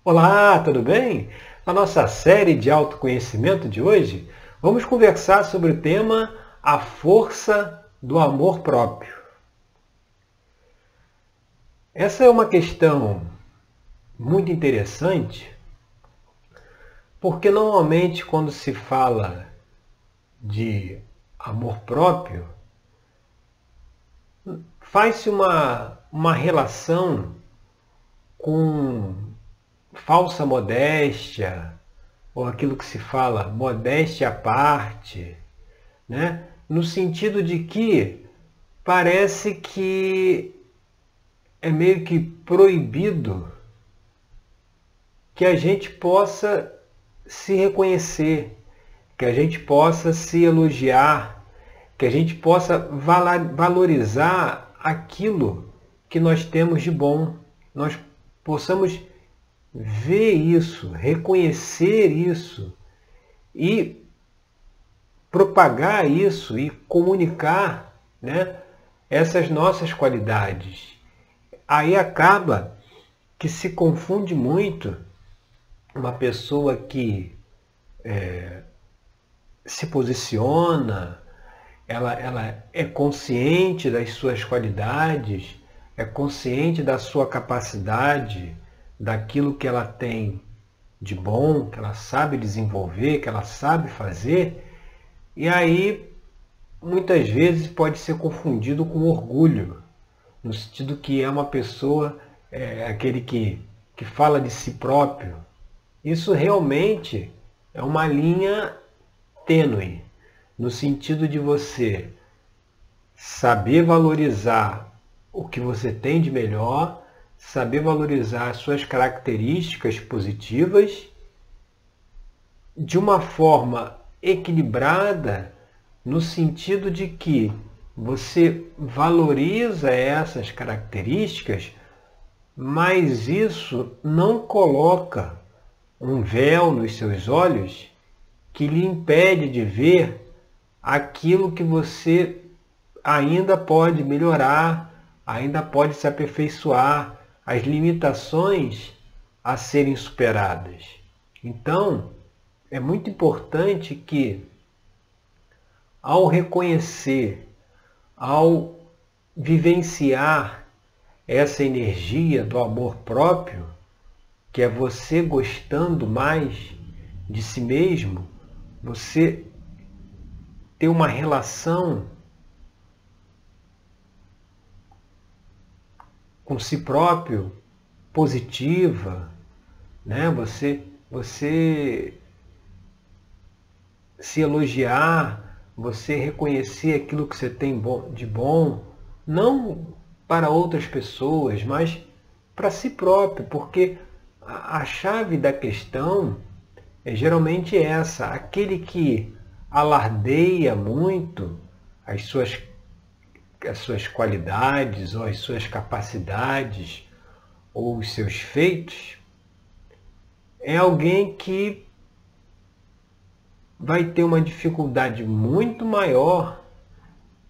Olá, tudo bem? Na nossa série de autoconhecimento de hoje, vamos conversar sobre o tema A Força do Amor Próprio. Essa é uma questão muito interessante, porque normalmente quando se fala de amor próprio, faz-se uma relação com falsa modéstia, ou aquilo que se fala modéstia à parte, né? No sentido de que parece que é meio que proibido que a gente possa se reconhecer, que a gente possa se elogiar, que a gente possa valorizar aquilo que nós temos de bom. Nós possamos ver isso, reconhecer isso e propagar isso e comunicar, né, essas nossas qualidades. Aí acaba que se confunde muito uma pessoa que se posiciona, ela é consciente das suas qualidades, é consciente da sua capacidade, daquilo que ela tem de bom, que ela sabe desenvolver, que ela sabe fazer, e aí muitas vezes pode ser confundido com orgulho, no sentido que é uma pessoa, aquele que fala de si próprio. Isso realmente é uma linha tênue, no sentido de você saber valorizar o que você tem de melhor, saber valorizar as suas características positivas de uma forma equilibrada, no sentido de que você valoriza essas características, mas isso não coloca um véu nos seus olhos que lhe impede de ver aquilo que você ainda pode melhorar, ainda pode se aperfeiçoar, as limitações a serem superadas. Então, é muito importante que, ao reconhecer, ao vivenciar essa energia do amor próprio, que é você gostando mais de si mesmo, você ter uma relação com si próprio positiva, né? Você se elogiar, você reconhecer aquilo que você tem de bom, não para outras pessoas, mas para si próprio, porque a chave da questão é geralmente essa: aquele que alardeia muito as suas qualidades, ou as suas capacidades, ou os seus feitos, é alguém que vai ter uma dificuldade muito maior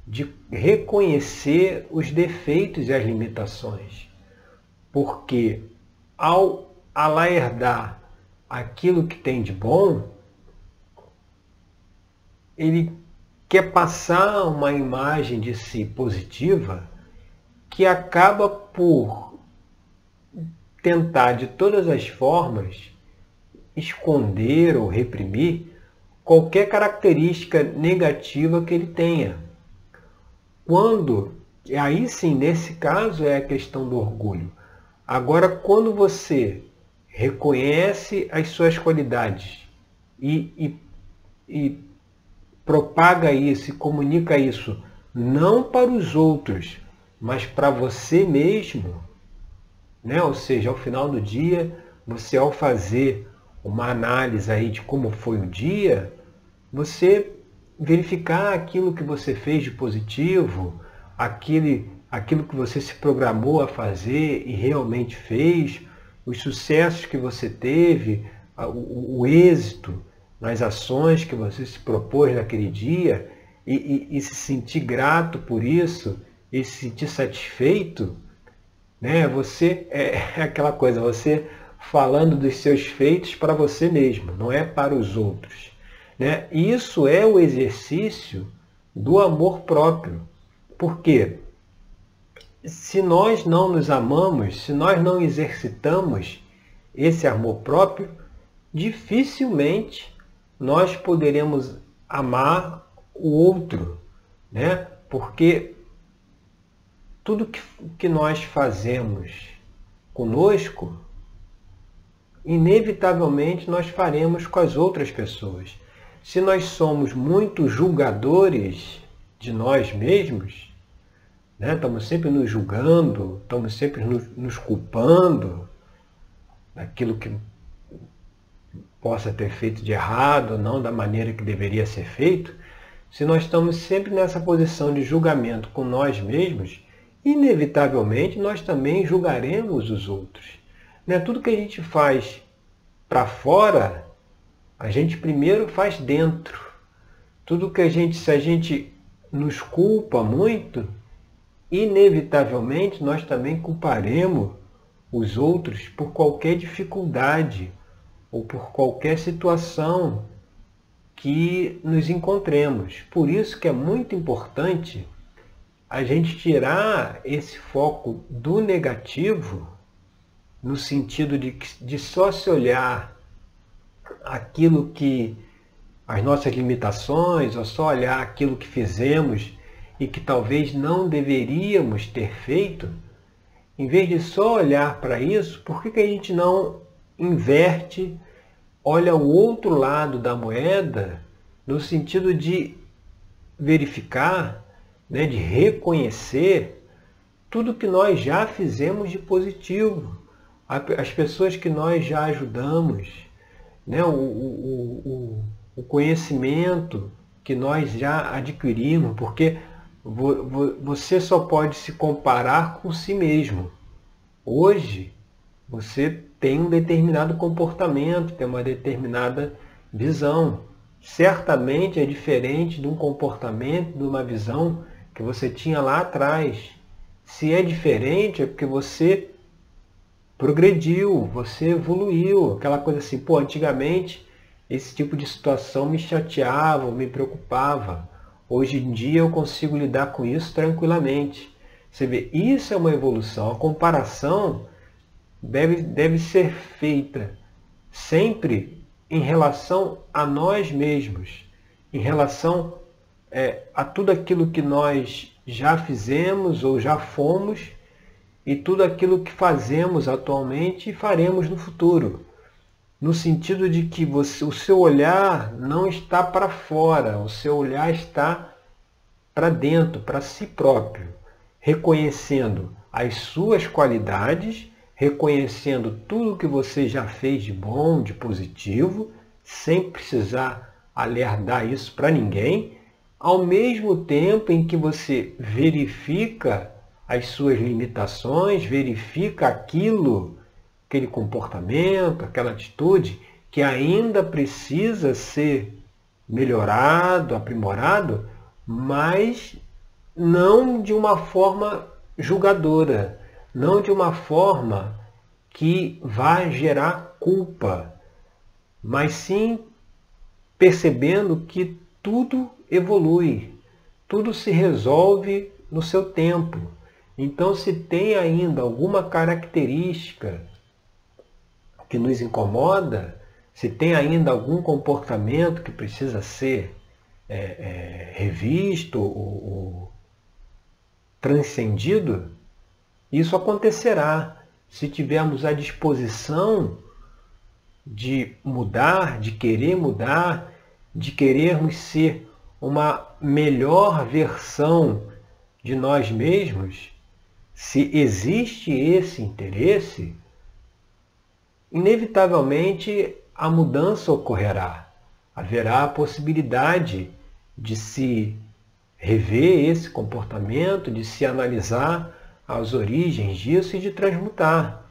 de reconhecer os defeitos e as limitações. Porque ao alardar aquilo que tem de bom, ele quer passar uma imagem de si positiva que acaba por tentar de todas as formas esconder ou reprimir qualquer característica negativa que ele tenha. Aí sim, nesse caso é a questão do orgulho. Agora, quando você reconhece as suas qualidades e propaga isso e comunica isso não para os outros, mas para você mesmo, né? Ou seja, ao final do dia, você, ao fazer uma análise aí de como foi o dia, você verificar aquilo que você fez de positivo, aquilo que você se programou a fazer e realmente fez, os sucessos que você teve, o êxito nas ações que você se propôs naquele dia, e se sentir grato por isso, e se sentir satisfeito, né? Você é aquela coisa, você falando dos seus feitos para você mesmo, não é para os outros, né? Isso é o exercício do amor próprio. Por quê? Se nós não nos amamos, se nós não exercitamos esse amor próprio, dificilmente nós poderemos amar o outro, né? Porque tudo que nós fazemos conosco, inevitavelmente nós faremos com as outras pessoas. Se nós somos muito julgadores de nós mesmos, né? Estamos sempre nos julgando, estamos sempre nos culpando daquilo que possa ter feito de errado, não da maneira que deveria ser feito. Se nós estamos sempre nessa posição de julgamento com nós mesmos, inevitavelmente nós também julgaremos os outros. Né? Tudo que a gente faz para fora, a gente primeiro faz dentro. Tudo que se a gente nos culpa muito, inevitavelmente nós também culparemos os outros por qualquer dificuldade ou por qualquer situação que nos encontremos. Por isso que é muito importante a gente tirar esse foco do negativo, no sentido de só se olhar aquilo que as nossas limitações, ou só olhar aquilo que fizemos e que talvez não deveríamos ter feito. Em vez de só olhar para isso, por que a gente não inverte, olha o outro lado da moeda, no sentido de verificar, né, de reconhecer tudo que nós já fizemos de positivo, as pessoas que nós já ajudamos, né, o conhecimento que nós já adquirimos, porque você só pode se comparar com si mesmo. Hoje, você tem um determinado comportamento, tem uma determinada visão. Certamente é diferente de um comportamento, de uma visão que você tinha lá atrás. Se é diferente, é porque você progrediu, você evoluiu. Aquela coisa assim, pô, antigamente esse tipo de situação me chateava, me preocupava. Hoje em dia eu consigo lidar com isso tranquilamente. Você vê, isso é uma evolução. A comparação deve ser feita sempre em relação a nós mesmos, em relação a tudo aquilo que nós já fizemos ou já fomos e tudo aquilo que fazemos atualmente e faremos no futuro. No sentido de que o seu olhar não está para fora, o seu olhar está para dentro, para si próprio, reconhecendo as suas qualidades, reconhecendo tudo que você já fez de bom, de positivo, sem precisar alertar isso para ninguém, ao mesmo tempo em que você verifica as suas limitações, verifica aquele comportamento, aquela atitude que ainda precisa ser melhorado, aprimorado, mas não de uma forma julgadora, não de uma forma que vai gerar culpa, mas sim percebendo que tudo evolui, tudo se resolve no seu tempo. Então, se tem ainda alguma característica que nos incomoda, se tem ainda algum comportamento que precisa ser revisto ou transcendido, isso acontecerá se tivermos a disposição de mudar, de querermos ser uma melhor versão de nós mesmos. Se existe esse interesse, inevitavelmente a mudança ocorrerá. Haverá a possibilidade de se rever esse comportamento, de se analisar as origens disso e de transmutar.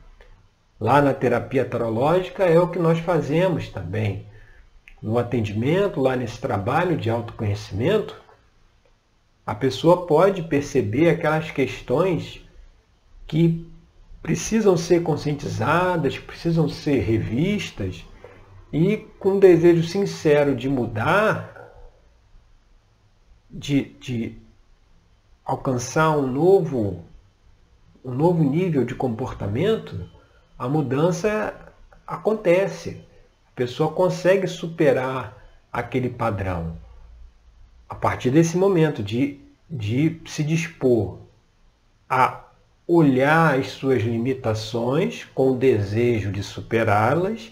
Lá na terapia tarológica é o que nós fazemos também. No atendimento, lá nesse trabalho de autoconhecimento, a pessoa pode perceber aquelas questões que precisam ser conscientizadas, precisam ser revistas e com um desejo sincero de mudar, de alcançar um novo nível de comportamento, a mudança acontece. A pessoa consegue superar aquele padrão. A partir desse momento de se dispor a olhar as suas limitações com o desejo de superá-las,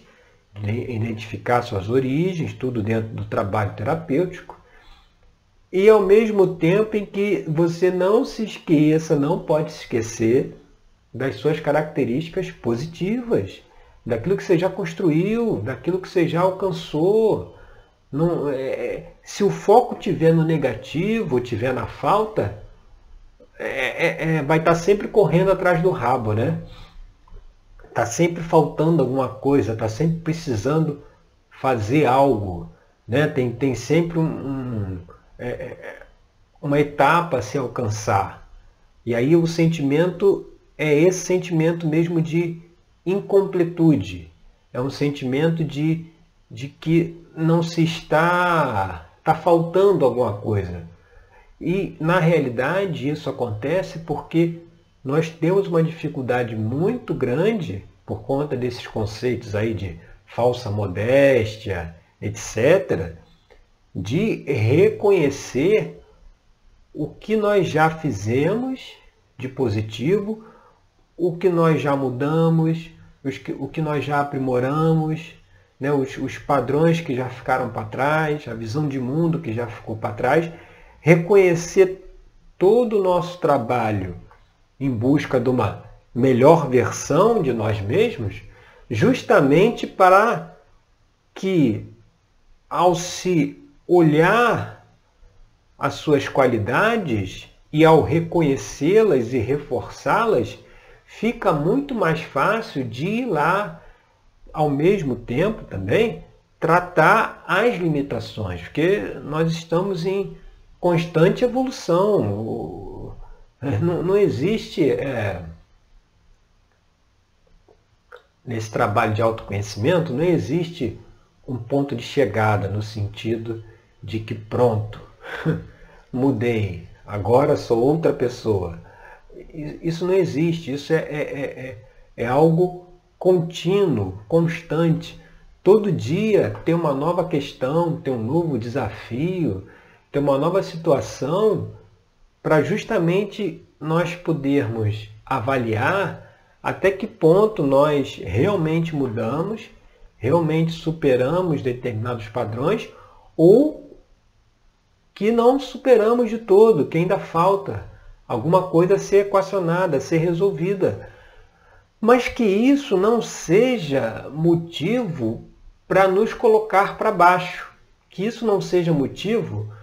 identificar suas origens, tudo dentro do trabalho terapêutico, e ao mesmo tempo em que você não se esqueça, não pode se esquecer das suas características positivas, daquilo que você já construiu, daquilo que você já alcançou. Não, se o foco estiver no negativo, estiver na falta, vai estar sempre correndo atrás do rabo, né? Está sempre faltando alguma coisa, está sempre precisando fazer algo, né? Tem sempre uma etapa a se alcançar. E aí o sentimento é esse sentimento mesmo de incompletude. É um sentimento de que não se está faltando alguma coisa. E, na realidade, isso acontece porque nós temos uma dificuldade muito grande, por conta desses conceitos aí de falsa modéstia, etc., de reconhecer o que nós já fizemos de positivo, o que nós já mudamos, o que nós já aprimoramos, né, os padrões que já ficaram para trás, a visão de mundo que já ficou para trás, reconhecer todo o nosso trabalho em busca de uma melhor versão de nós mesmos, justamente para que, ao se olhar as suas qualidades e ao reconhecê-las e reforçá-las, fica muito mais fácil de ir lá, ao mesmo tempo também, tratar as limitações, porque nós estamos em constante evolução. Não existe, nesse trabalho de autoconhecimento, não existe um ponto de chegada no sentido de que pronto, mudei, agora sou outra pessoa. Isso não existe, isso é algo contínuo, constante. Todo dia tem uma nova questão, tem um novo desafio, tem uma nova situação para justamente nós podermos avaliar até que ponto nós realmente mudamos, realmente superamos determinados padrões ou que não superamos de todo, que ainda falta alguma coisa a ser equacionada, a ser resolvida. Mas que isso não seja motivo para nos colocar para baixo, que isso não seja motivo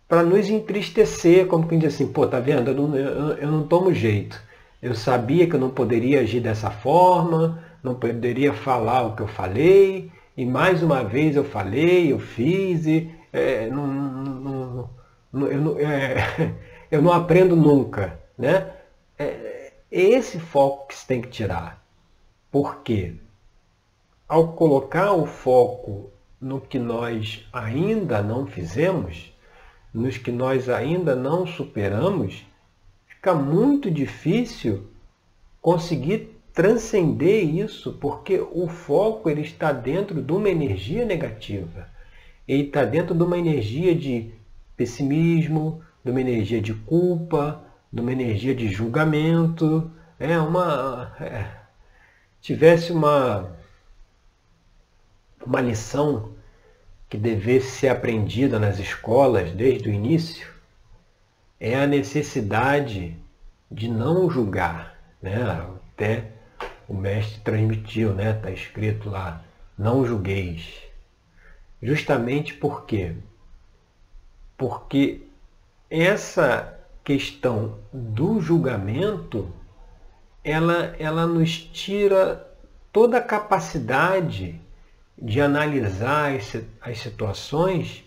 para nos entristecer, como quem diz assim, pô, tá vendo, eu não tomo jeito. Eu sabia que eu não poderia agir dessa forma, não poderia falar o que eu falei, e mais uma vez eu falei, eu fiz, eu não aprendo nunca, né? É esse foco que se tem que tirar. Por quê? Ao colocar o foco no que nós ainda não fizemos, nos que nós ainda não superamos, fica muito difícil conseguir transcender isso, porque o foco ele está dentro de uma energia negativa. Ele está dentro de uma energia de pessimismo, de uma energia de culpa, de uma energia de julgamento. Tivesse uma lição que devesse ser aprendida nas escolas desde o início, é a necessidade de não julgar, né? Até o mestre transmitiu, né? Está escrito lá, não julgueis. Justamente por quê? Porque essa questão do julgamento, ela nos tira toda a capacidade de analisar as situações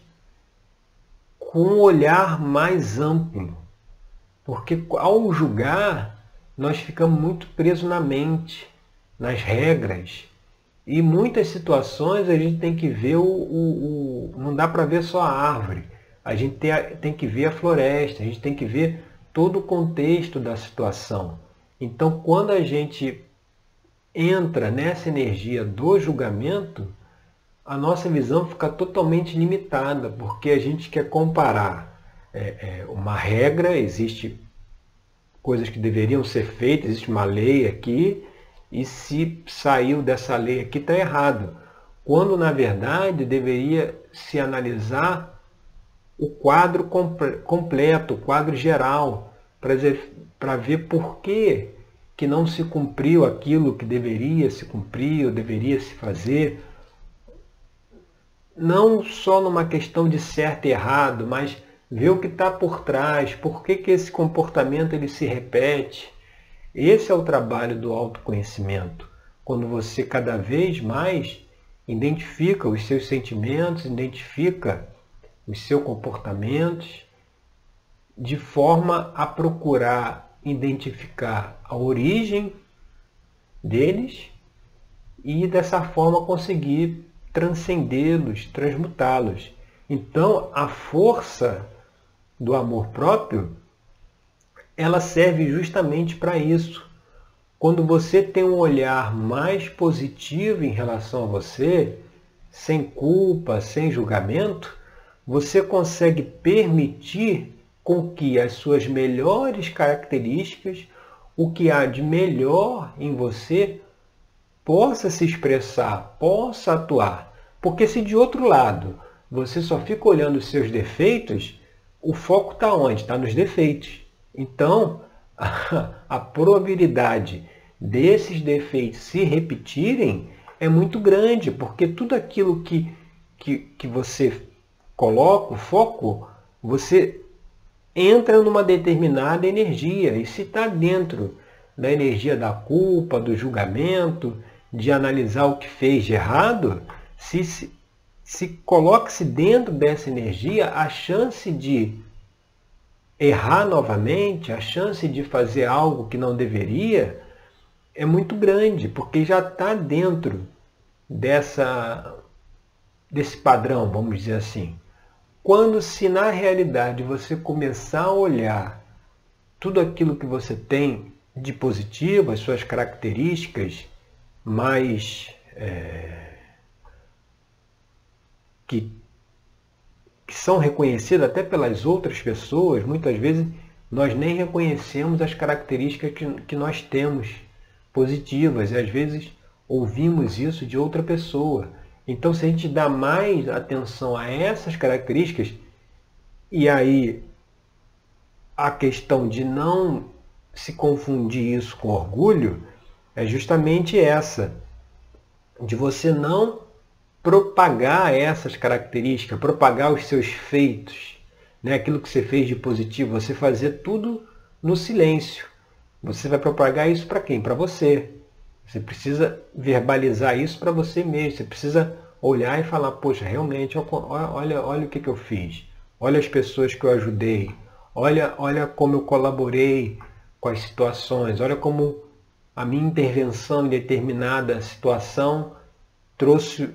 com um olhar mais amplo. Porque ao julgar, nós ficamos muito presos na mente, nas regras. E muitas situações a gente tem que ver não dá para ver só a árvore. A gente tem que ver a floresta, a gente tem que ver todo o contexto da situação. Então, quando a gente entra nessa energia do julgamento, a nossa visão fica totalmente limitada, porque a gente quer comparar uma regra, existe coisas que deveriam ser feitas, existe uma lei aqui, e se saiu dessa lei aqui está errado. Quando, na verdade, deveria se analisar o quadro completo, o quadro geral, para ver por que não se cumpriu aquilo que deveria se cumprir ou deveria se fazer. Não só numa questão de certo e errado, mas ver o que está por trás, por que esse comportamento ele se repete. Esse é o trabalho do autoconhecimento. Quando você cada vez mais identifica os seus sentimentos, identifica os seus comportamentos, de forma a procurar identificar a origem deles e dessa forma conseguir transcendê-los, transmutá-los. Então, a força do amor próprio, ela serve justamente para isso. Quando você tem um olhar mais positivo em relação a você, sem culpa, sem julgamento, você consegue permitir com que as suas melhores características, o que há de melhor em você, possa se expressar, possa atuar. Porque se de outro lado você só fica olhando os seus defeitos, o foco está onde? Está nos defeitos. Então, a probabilidade desses defeitos se repetirem é muito grande, porque tudo aquilo que você coloca o foco, você entra numa determinada energia. E se está dentro da energia da culpa, do julgamento, de analisar o que fez de errado, se coloque-se dentro dessa energia, a chance de errar novamente, a chance de fazer algo que não deveria, é muito grande, porque já está dentro desse padrão, vamos dizer assim. Quando, se na realidade você começar a olhar tudo aquilo que você tem de positivo, as suas características mais que são reconhecidas até pelas outras pessoas, muitas vezes nós nem reconhecemos as características que nós temos positivas, e às vezes ouvimos isso de outra pessoa. Então, se a gente dá mais atenção a essas características, e aí a questão de não se confundir isso com orgulho, é justamente essa, de você não propagar essas características, propagar os seus feitos, né? Aquilo que você fez de positivo, você fazer tudo no silêncio. Você vai propagar isso para quem? Para você. Você precisa verbalizar isso para você mesmo. Você precisa olhar e falar, poxa, realmente, olha o que eu fiz. Olha as pessoas que eu ajudei. Olha como eu colaborei com as situações. Olha como a minha intervenção em determinada situação trouxe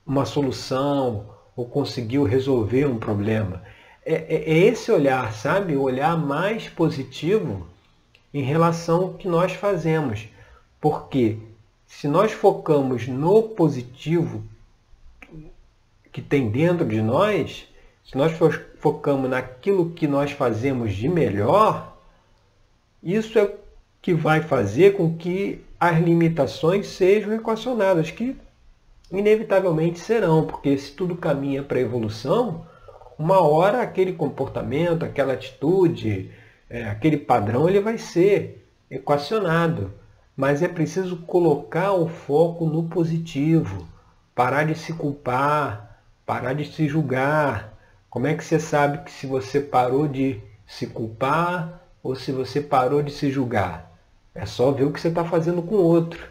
uma solução ou conseguiu resolver um problema. É esse olhar, sabe? O olhar mais positivo em relação ao que nós fazemos. Porque se nós focamos no positivo que tem dentro de nós, se nós focamos naquilo que nós fazemos de melhor, isso é que vai fazer com que as limitações sejam equacionadas, que inevitavelmente serão, porque se tudo caminha para a evolução, uma hora aquele comportamento, aquela atitude, aquele padrão, ele vai ser equacionado. Mas é preciso colocar o foco no positivo, parar de se culpar, parar de se julgar. Como é que você sabe que se você parou de se culpar ou se você parou de se julgar? É só ver o que você está fazendo com o outro.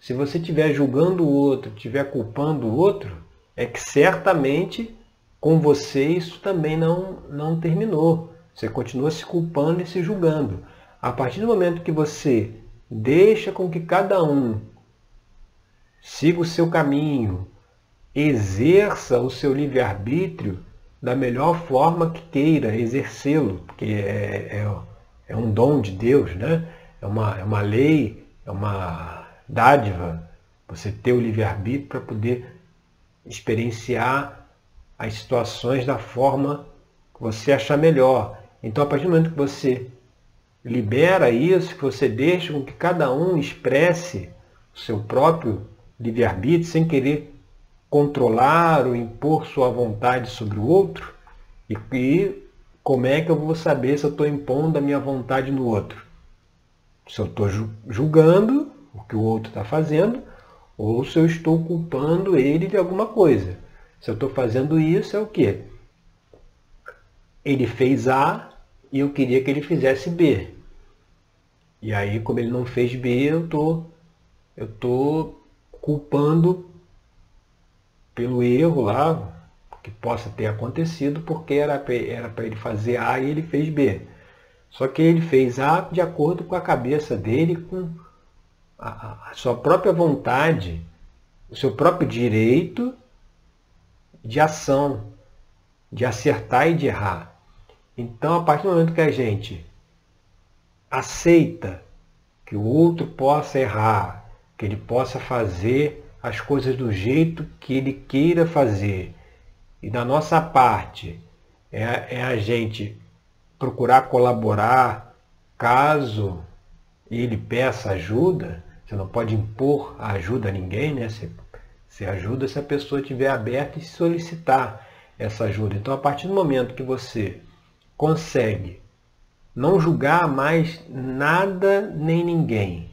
Se você estiver julgando o outro, estiver culpando o outro, é que certamente com você isso também não terminou. Você continua se culpando e se julgando. A partir do momento que você deixa com que cada um siga o seu caminho, exerça o seu livre-arbítrio da melhor forma que queira exercê-lo, porque é um dom de Deus, né? É uma lei, é uma dádiva, você ter o livre-arbítrio para poder experienciar as situações da forma que você achar melhor. Então, a partir do momento que você libera isso, que você deixa com que cada um expresse o seu próprio livre-arbítrio, sem querer controlar ou impor sua vontade sobre o outro, e como é que eu vou saber se eu estou impondo a minha vontade no outro? Se eu estou julgando o que o outro está fazendo, ou se eu estou culpando ele de alguma coisa. Se eu estou fazendo isso, é o quê? Ele fez A e eu queria que ele fizesse B. E aí, como ele não fez B, eu estou culpando pelo erro lá, que possa ter acontecido, porque era para ele fazer A e ele fez B. Só que ele fez A de acordo com a cabeça dele, com a sua própria vontade, o seu próprio direito de ação, de acertar e de errar. Então, a partir do momento que a gente aceita que o outro possa errar, que ele possa fazer as coisas do jeito que ele queira fazer, e da nossa parte é a gente procurar colaborar caso ele peça ajuda. Você não pode impor a ajuda a ninguém, né? Você ajuda se a pessoa estiver aberta e solicitar essa ajuda. Então, a partir do momento que você consegue não julgar mais nada nem ninguém,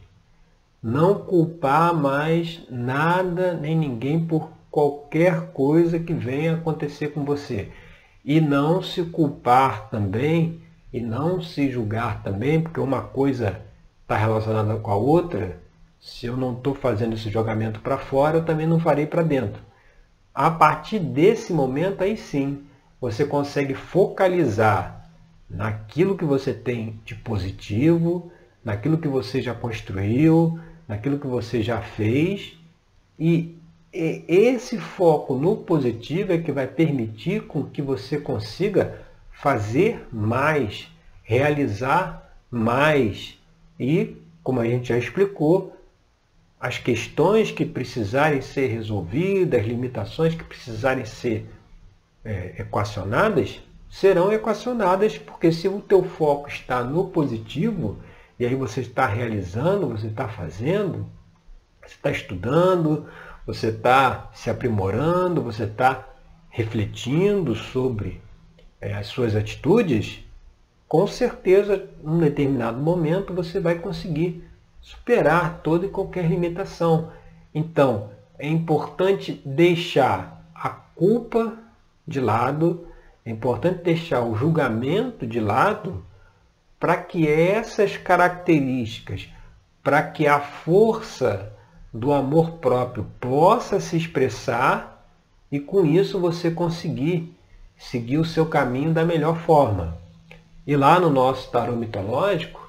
não culpar mais nada nem ninguém por qualquer coisa que venha acontecer com você, e não se culpar também, e não se julgar também, porque uma coisa está relacionada com a outra. Se eu não estou fazendo esse julgamento para fora, eu também não farei para dentro. A partir desse momento, aí sim, você consegue focalizar naquilo que você tem de positivo, naquilo que você já construiu, naquilo que você já fez, e esse foco no positivo é que vai permitir com que você consiga fazer mais, realizar mais. E, como a gente já explicou, as questões que precisarem ser resolvidas, as limitações que precisarem ser equacionadas, serão equacionadas, porque se o teu foco está no positivo, e aí você está realizando, você está fazendo, você está estudando, você está se aprimorando, você está refletindo sobre as suas atitudes, com certeza, num determinado momento, você vai conseguir superar toda e qualquer limitação. Então, é importante deixar a culpa de lado, é importante deixar o julgamento de lado, para que essas características, para que a força do amor próprio possa se expressar, e com isso você conseguir seguir o seu caminho da melhor forma. E lá no nosso tarô mitológico,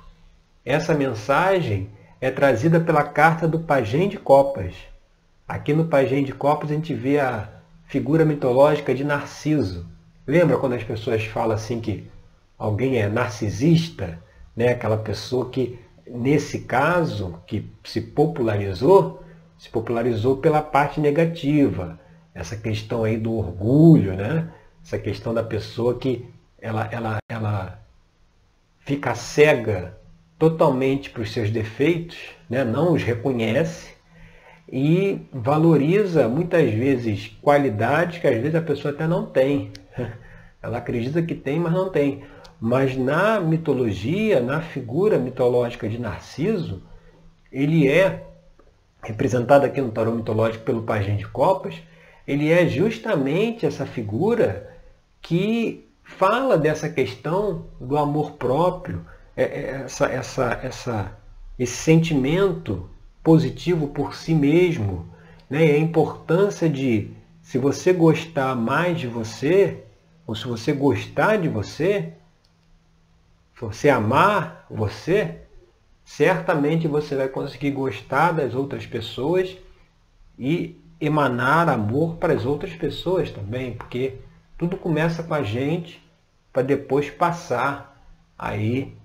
essa mensagem é trazida pela carta do Pajem de Copas. Aqui no Pajem de Copas a gente vê a figura mitológica de Narciso. Lembra quando as pessoas falam assim que alguém é narcisista, né? Aquela pessoa que, nesse caso, que se popularizou pela parte negativa. Essa questão aí do orgulho, né? Essa questão da pessoa que ela fica cega totalmente para os seus defeitos, né? Não os reconhece e valoriza muitas vezes qualidades que às vezes a pessoa até não tem. Ela acredita que tem, mas não tem. Mas na mitologia, na figura mitológica de Narciso, ele é representado aqui no tarô mitológico pelo Pajem de Copas. Ele é justamente essa figura que fala dessa questão do amor próprio, esse sentimento positivo por si mesmo, né? E a importância de, se você gostar mais de você, ou se você gostar de você você amar você, certamente você vai conseguir gostar das outras pessoas e emanar amor para as outras pessoas também, porque tudo começa com a gente para depois passar aí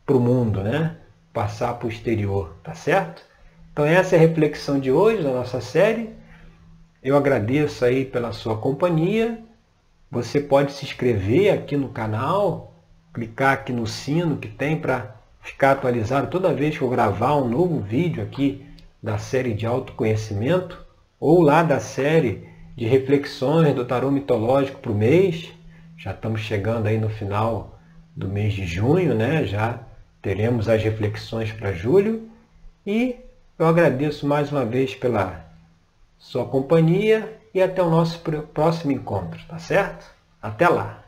para o mundo, né? Passar para o exterior, tá certo? Então essa é a reflexão de hoje da nossa série. Eu agradeço aí pela sua companhia. Você pode se inscrever aqui no canal, clicar aqui no sino que tem para ficar atualizado toda vez que eu gravar um novo vídeo aqui da série de autoconhecimento ou lá da série de reflexões do tarô mitológico para o mês. Já estamos chegando aí no final do mês de junho, né? Já teremos as reflexões para julho. E eu agradeço mais uma vez pela sua companhia e até o nosso próximo encontro, tá certo? Até lá!